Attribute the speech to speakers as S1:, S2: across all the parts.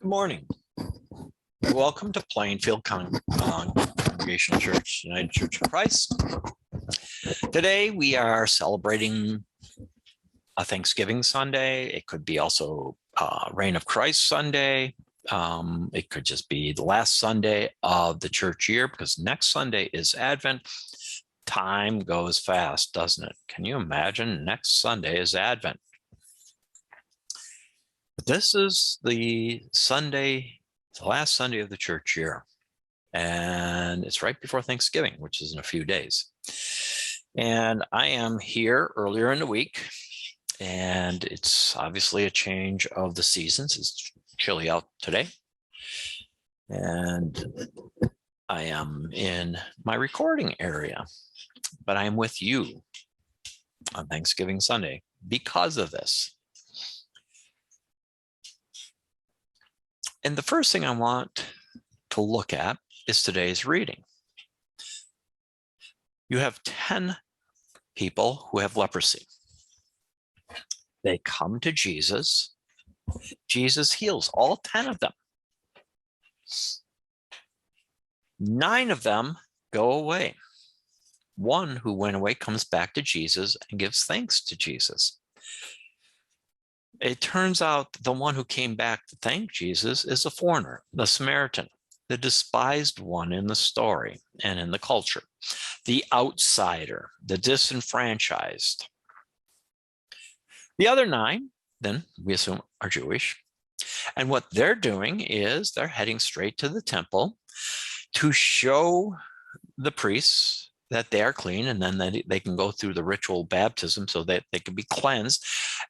S1: Good morning. Welcome to Plainfield Congregational Church, United Church of Christ. Today we are celebrating a Thanksgiving Sunday. It could be also Reign of Christ Sunday. It could just be the last Sunday of the church year because next Sunday is Advent. Time goes fast, doesn't it? Can you imagine? Next Sunday is Advent. This is the Sunday, the last Sunday of the church year, and it's right before Thanksgiving, which is in a few days. And I am here earlier in the week, and it's obviously a change of the seasons. It's chilly out today, and I am in my recording area, but I am with you on Thanksgiving Sunday because of this. And the first thing I want to look at is today's reading. You have 10 people who have leprosy. They come to Jesus. Jesus heals all 10 of them. 9 of them go away. One who went away comes back to Jesus and gives thanks to Jesus. It turns out the one who came back to thank Jesus is a foreigner, the Samaritan, the despised one in the story and in the culture, the outsider, the disenfranchised. The other 9, then we assume, are Jewish. And what they're doing is they're heading straight to the temple to show the priests that they are clean, and then they can go through the ritual baptism so that they can be cleansed,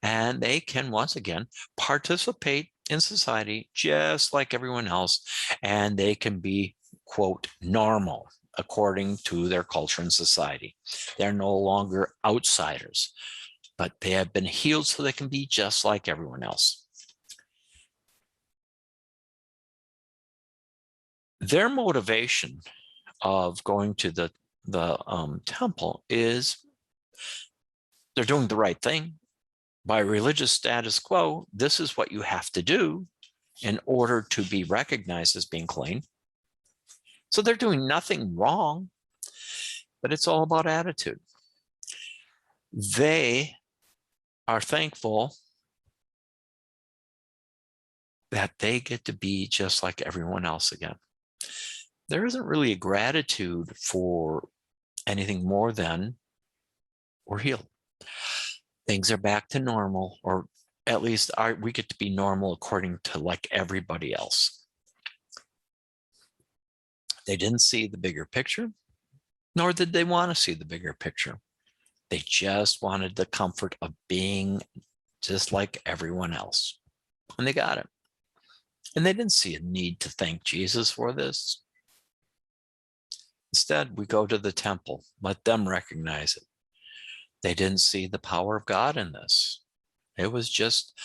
S1: and they can once again participate in society just like everyone else, and they can be, quote, normal according to their culture and society. They're no longer outsiders, but they have been healed so they can be just like everyone else. Their motivation of going to the temple is they're doing the right thing. By religious status quo, this is what you have to do in order to be recognized as being clean. So they're doing nothing wrong, but it's all about attitude. They are thankful that they get to be just like everyone else again. There isn't really a gratitude for anything more than we're healed. Things are back to normal, or at least we get to be normal according to like everybody else. They didn't see the bigger picture, nor did they want to see the bigger picture. They just wanted the comfort of being just like everyone else. And they got it. And they didn't see a need to thank Jesus for this. Instead, we go to the temple, let them recognize it. They didn't see the power of God in this. It was just,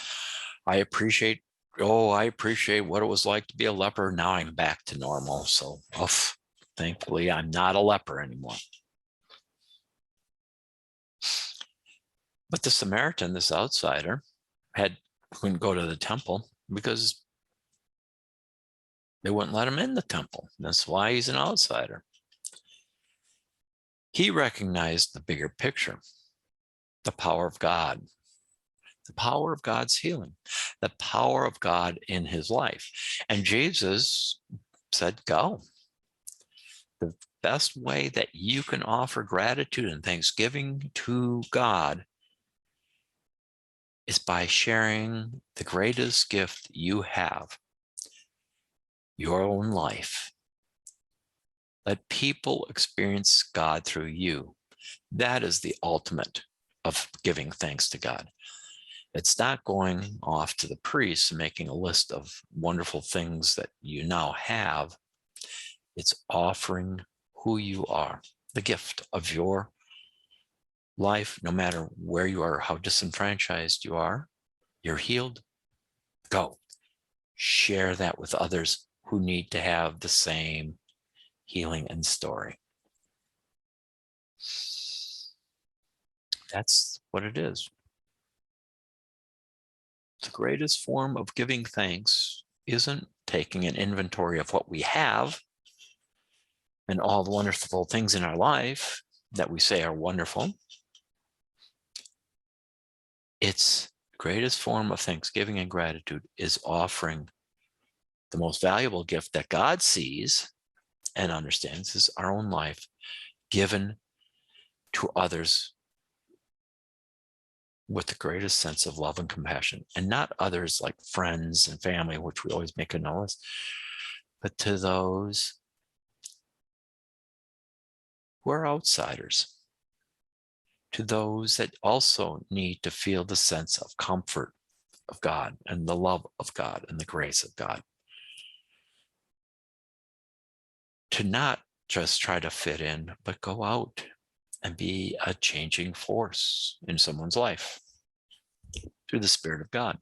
S1: I appreciate what it was like to be a leper. Now I'm back to normal. So, thankfully, I'm not a leper anymore. But the Samaritan, this outsider, couldn't go to the temple because they wouldn't let him in the temple. That's why he's an outsider. He recognized the bigger picture, the power of God, the power of God's healing, the power of God in his life. And Jesus said, go. The best way that you can offer gratitude and thanksgiving to God is by sharing the greatest gift you have, your own life. Let people experience God through you. That is the ultimate of giving thanks to God. It's not going off to the priest and making a list of wonderful things that you now have. It's offering who you are, the gift of your life, no matter where you are, how disenfranchised you are. You're healed. Go. Share that with others who need to have the same healing and story. That's what it is. The greatest form of giving thanks isn't taking an inventory of what we have and all the wonderful things in our life that we say are wonderful. Its greatest form of thanksgiving and gratitude is offering the most valuable gift that God sees and understands is our own life, given to others with the greatest sense of love and compassion, and not others like friends and family, which we always make a notice, but to those who are outsiders, to those that also need to feel the sense of comfort of God and the love of God and the grace of God. To not just try to fit in, but go out and be a changing force in someone's life through the Spirit of God.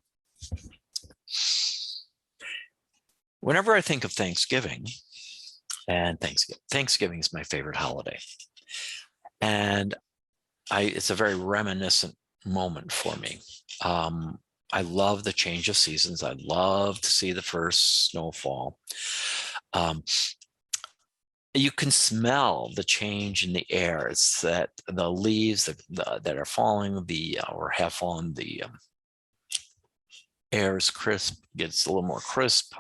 S1: Whenever I think of Thanksgiving, and Thanksgiving is my favorite holiday, and it's a very reminiscent moment for me. I love the change of seasons. I love to see the first snowfall. You can smell the change in the air. It's that the leaves that are falling, or have fallen, the air is crisp, gets a little more crisp.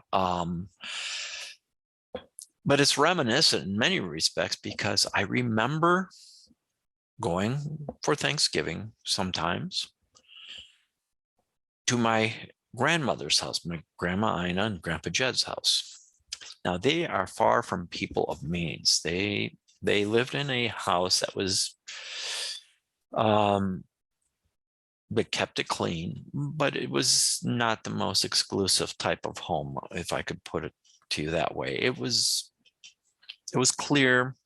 S1: But it's reminiscent in many respects because I remember going for Thanksgiving sometimes to my grandmother's house, my Grandma Ina and Grandpa Jed's house. Now, they are far from people of means. They lived in a house that was, but kept it clean, but it was not the most exclusive type of home, if I could put it to you that way. It was clear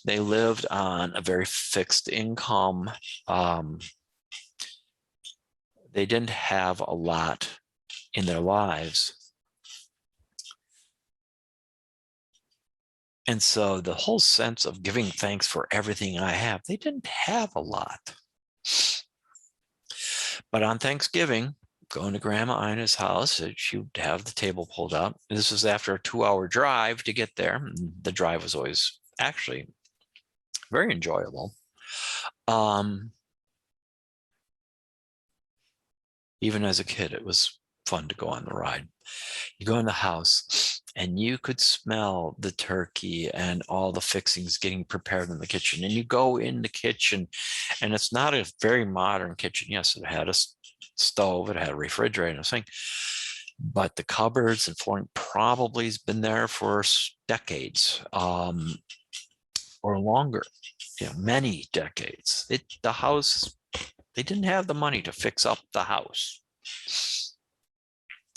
S1: they lived on a very fixed income. They didn't have a lot in their lives. And so the whole sense of giving thanks for everything I have, they didn't have a lot. But on Thanksgiving, going to Grandma Ina's house, she would have the table pulled up. This was after a 2-hour drive to get there. The drive was always actually very enjoyable. Even as a kid, it was fun to go on the ride. You go in the house and you could smell the turkey and all the fixings getting prepared in the kitchen. And you go in the kitchen, and it's not a very modern kitchen. Yes, it had a stove, it had a refrigerator and a sink, but the cupboards and flooring probably has been there for decades, or longer, many decades. The house, they didn't have the money to fix up the house.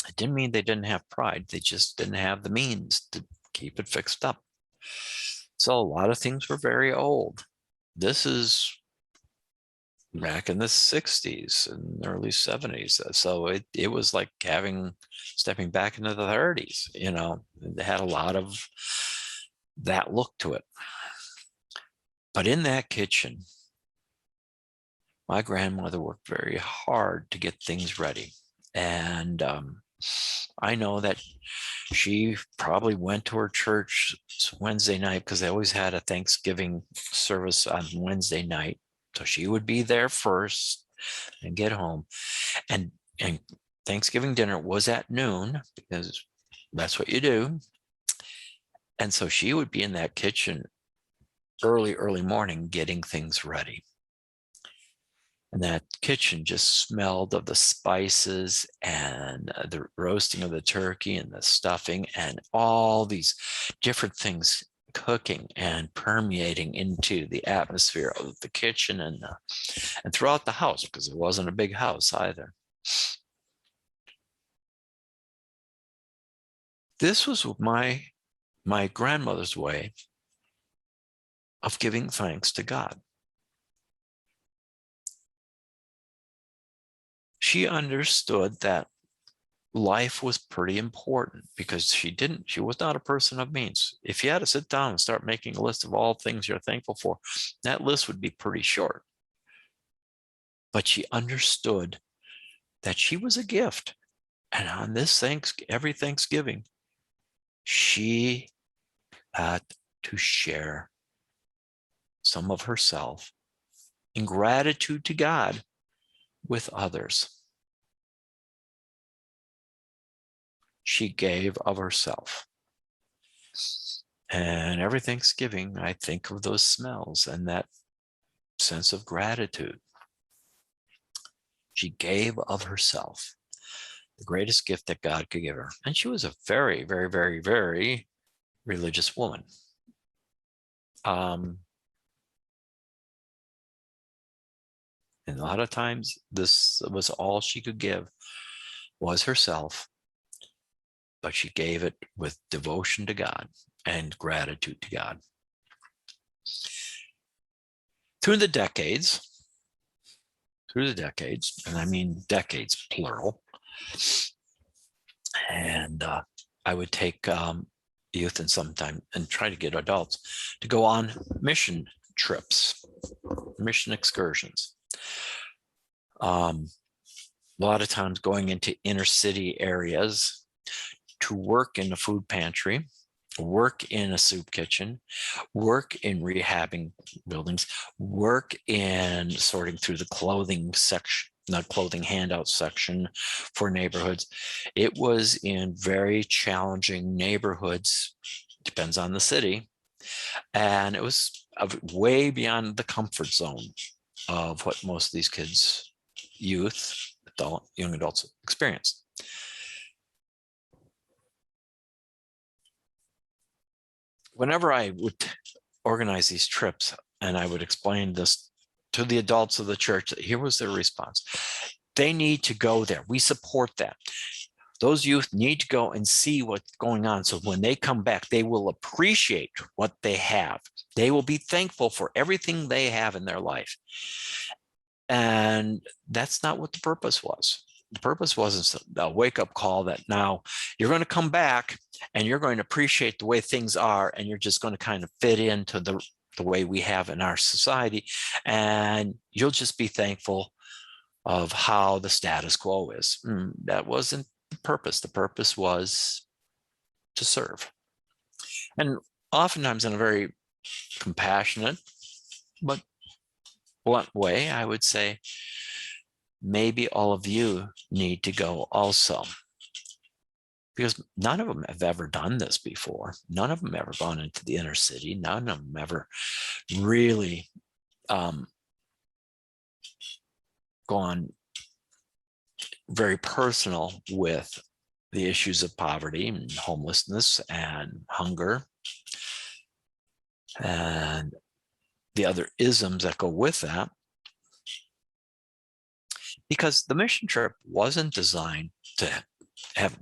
S1: It didn't mean they didn't have pride. They just didn't have the means to keep it fixed up. So a lot of things were very old. This is back in the 60s and early 70s. So it was like stepping back into the 30s, It had a lot of that look to it. But in that kitchen, my grandmother worked very hard to get things ready. And I know that she probably went to her church Wednesday night, because they always had a Thanksgiving service on Wednesday night. So she would be there first and get home. And Thanksgiving dinner was at noon, because that's what you do. And so she would be in that kitchen early morning getting things ready. And that kitchen just smelled of the spices and the roasting of the turkey and the stuffing and all these different things cooking and permeating into the atmosphere of the kitchen and throughout the house, because it wasn't a big house either. This was my grandmother's way of giving thanks to God. She understood that life was pretty important, because she was not a person of means. If you had to sit down and start making a list of all things you're thankful for, that list would be pretty short. But she understood that she was a gift. And on this every Thanksgiving, she had to share some of herself in gratitude to God with others. She gave of herself. And every Thanksgiving, I think of those smells and that sense of gratitude. She gave of herself, the greatest gift that God could give her. And she was a very, very, very, very religious woman. And a lot of times this was all she could give, was herself, but she gave it with devotion to God and gratitude to God. Through the decades, and I mean decades, plural, and I would take youth and sometime and try to get adults to go on mission trips, mission excursions. A lot of times going into inner city areas to work in a food pantry, work in a soup kitchen, work in rehabbing buildings, work in sorting through the clothing section, the clothing handout section for neighborhoods. It was in very challenging neighborhoods, depends on the city, and it was way beyond the comfort zone of what most of these kids, youth, young adults experience. Whenever I would organize these trips and I would explain this to the adults of the church, here was their response. They need to go there. We support that. Those youth need to go and see what's going on. So when they come back, they will appreciate what they have. They will be thankful for everything they have in their life. And that's not what the purpose was. The purpose wasn't a wake-up call that now you're going to come back and you're going to appreciate the way things are, and you're just going to kind of fit into the way we have in our society, and you'll just be thankful of how the status quo is. That wasn't the purpose. The purpose was to serve. And oftentimes in a very compassionate but blunt way, I would say, maybe all of you need to go also. Because none of them have ever done this before. None of them ever gone into the inner city. None of them ever really gone very personal with the issues of poverty and homelessness and hunger and the other isms that go with that. Because the mission trip wasn't designed to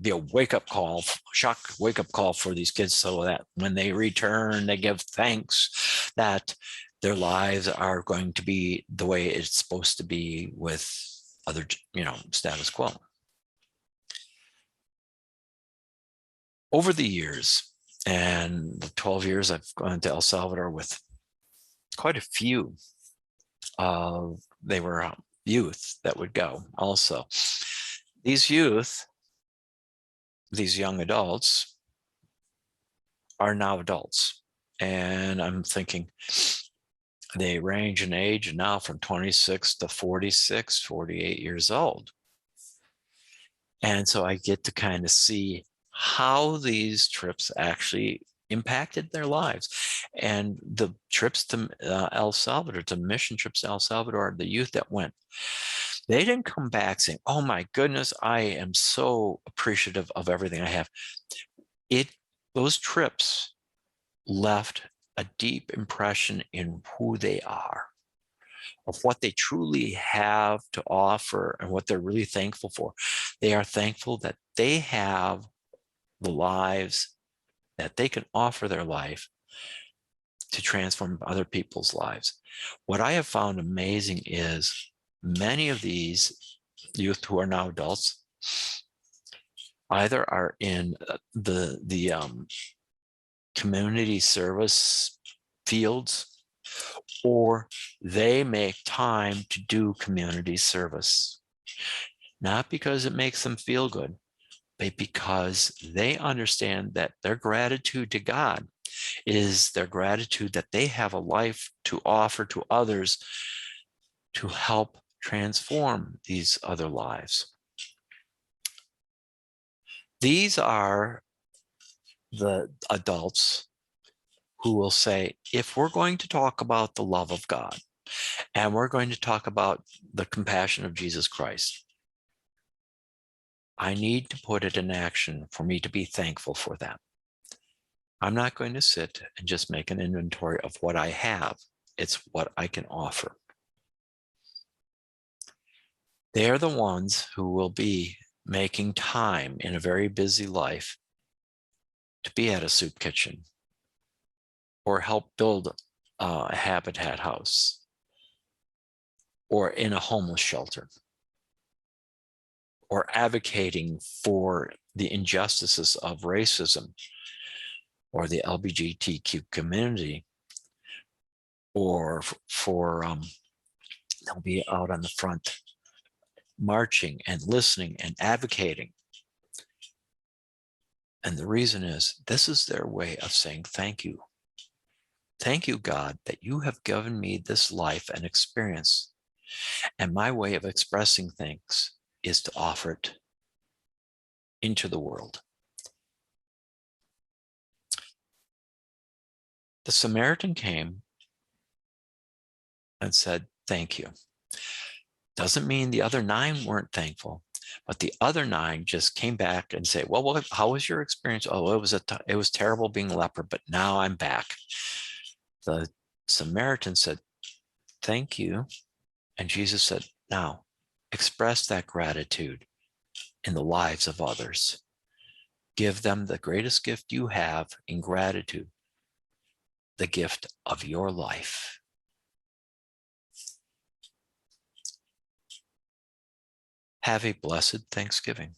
S1: be a wake-up call, shock wake-up call for these kids, so that when they return, they give thanks that their lives are going to be the way it's supposed to be with other, status quo. Over the years, and the 12 years I've gone to El Salvador with quite a few, they were youth that would go also. These youth, these young adults, are now adults. And I'm thinking they range in age now from 26 to 46, 48 years old. And so I get to kind of see how these trips actually impacted their lives. And the trips to El Salvador, to mission trips to El Salvador, the youth that went, they didn't come back saying, oh my goodness, I am so appreciative of everything I have. Those trips left a deep impression in who they are, of what they truly have to offer and what they're really thankful for. They are thankful that they have the lives that they can offer their life to transform other people's lives. What I have found amazing is many of these youth who are now adults either are in the community service fields, or they make time to do community service, not because it makes them feel good, but because they understand that their gratitude to God is their gratitude that they have a life to offer to others to help transform these other lives. These are the adults who will say, if we're going to talk about the love of God and we're going to talk about the compassion of Jesus Christ, I need to put it in action for me to be thankful for that. I'm not going to sit and just make an inventory of what I have. It's what I can offer. They're the ones who will be making time in a very busy life to be at a soup kitchen or help build a habitat house or in a homeless shelter or advocating for the injustices of racism or the LGBTQ community, or they'll be out on the front marching and listening and advocating. And the reason is, this is their way of saying thank you. Thank you, God, that you have given me this life and experience. And my way of expressing things is to offer it into the world. The Samaritan came and said, thank you. Doesn't mean the other 9 weren't thankful, but the other 9 just came back and say, well, how was your experience? Oh, it was terrible being a leper, but now I'm back. The Samaritan said, thank you. And Jesus said, now express that gratitude in the lives of others. Give them the greatest gift you have in gratitude, the gift of your life. Have a blessed Thanksgiving.